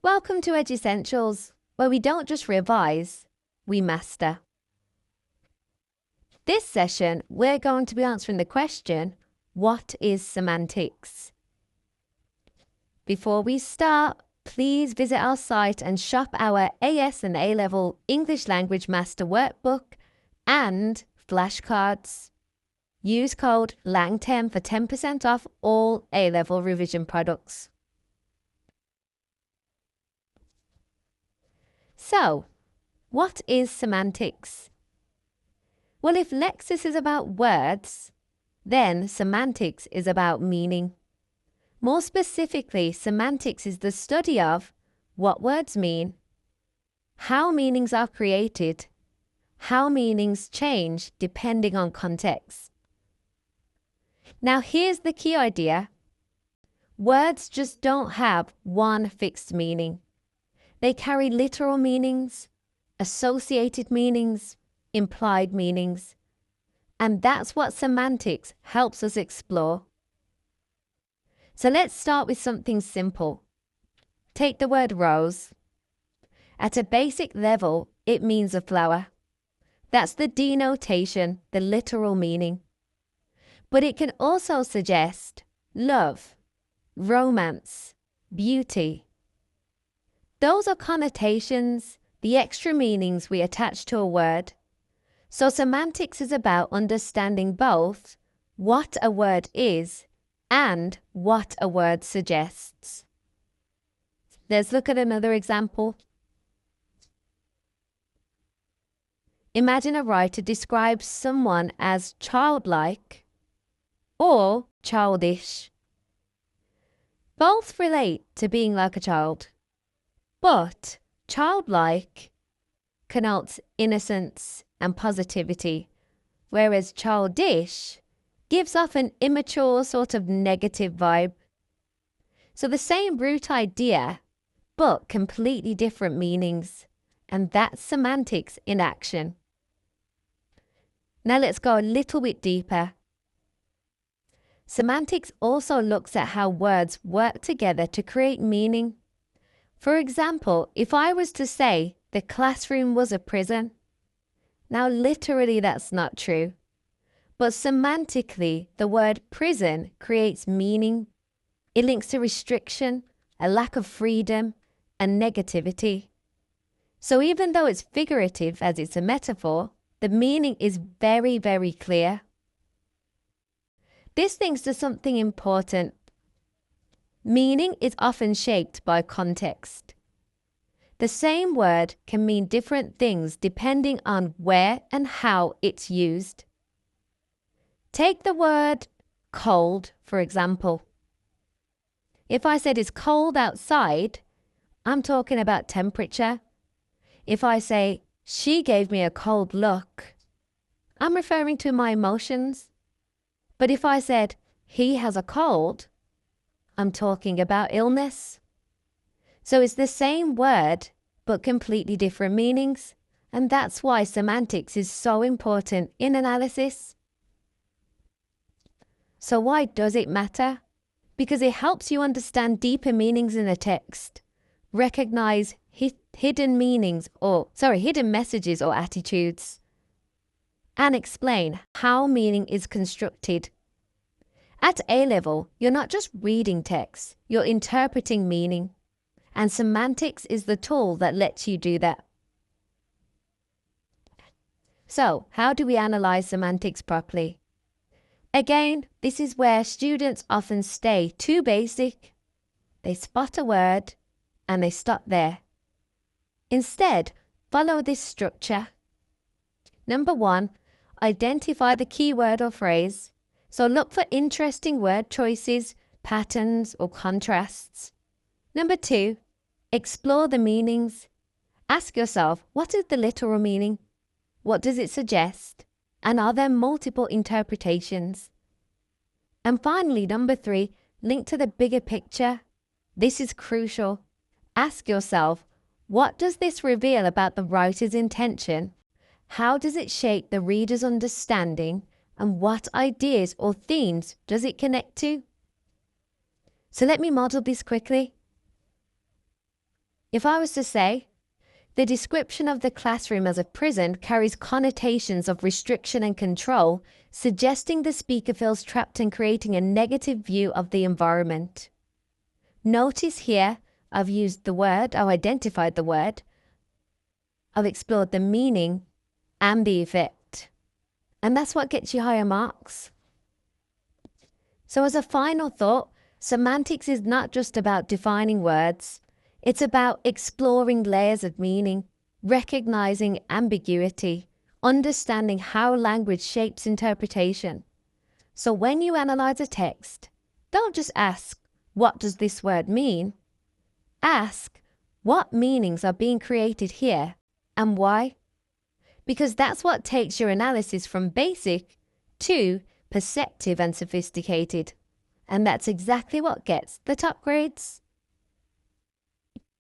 Welcome to Edussentials, where we don't just revise, we master. This session, we're going to be answering the question, what is semantics? Before we start, please visit our site and shop our AS and A-Level English Language Master Workbook and flashcards. Use code LANG10 for 10% off all A-Level revision products. So, what is semantics? Well, if lexis is about words, then semantics is about meaning. More specifically, semantics is the study of what words mean, how meanings are created, how meanings change depending on context. Now, here's the key idea. Words just don't have one fixed meaning. They carry literal meanings, associated meanings, implied meanings, and that's what semantics helps us explore. So let's start with something simple. Take the word rose. At a basic level, it means a flower. That's the denotation, the literal meaning. But it can also suggest love, romance, beauty. Those are connotations, the extra meanings we attach to a word. So semantics is about understanding both what a word is and what a word suggests. Let's look at another example. Imagine a writer describes someone as childlike or childish. Both relate to being like a child. But childlike connotes innocence and positivity, whereas childish gives off an immature sort of negative vibe. So the same root idea, but completely different meanings, and that's semantics in action. Now let's go a little bit deeper. Semantics also looks at how words work together to create meaning. For example, if I was to say the classroom was a prison, now literally that's not true, but semantically the word prison creates meaning. It links to restriction, a lack of freedom, and negativity. So even though it's figurative as it's a metaphor, the meaning is very, very clear. This links to something important. Meaning is often shaped by context. The same word can mean different things depending on where and how it's used. Take the word cold, for example. If I said it's cold outside, I'm talking about temperature. If I say she gave me a cold look, I'm referring to my emotions. But if I said he has a cold, I'm talking about illness. So it's the same word, but completely different meanings. And that's why semantics is so important in analysis. So why does it matter? Because it helps you understand deeper meanings in a text, recognize hidden messages or attitudes, and explain how meaning is constructed. At A-Level, you're not just reading text, you're interpreting meaning. And semantics is the tool that lets you do that. So, how do we analyze semantics properly? Again, this is where students often stay too basic. They spot a word and they stop there. Instead, follow this structure. Number 1, identify the key word or phrase. So look for interesting word choices, patterns, or contrasts. Number 2, explore the meanings. Ask yourself, what is the literal meaning? What does it suggest? And are there multiple interpretations? And finally, number 3, link to the bigger picture. This is crucial. Ask yourself, what does this reveal about the writer's intention? How does it shape the reader's understanding? And what ideas or themes does it connect to? So let me model this quickly. If I was to say, the description of the classroom as a prison carries connotations of restriction and control, suggesting the speaker feels trapped and creating a negative view of the environment. Notice here, I've identified the word, I've explored the meaning and the effect. And that's what gets you higher marks. So as a final thought, semantics is not just about defining words. It's about exploring layers of meaning, recognizing ambiguity, understanding how language shapes interpretation. So when you analyze a text, don't just ask, what does this word mean? Ask, what meanings are being created here and why? Because that's what takes your analysis from basic to perceptive and sophisticated. And that's exactly what gets the top grades.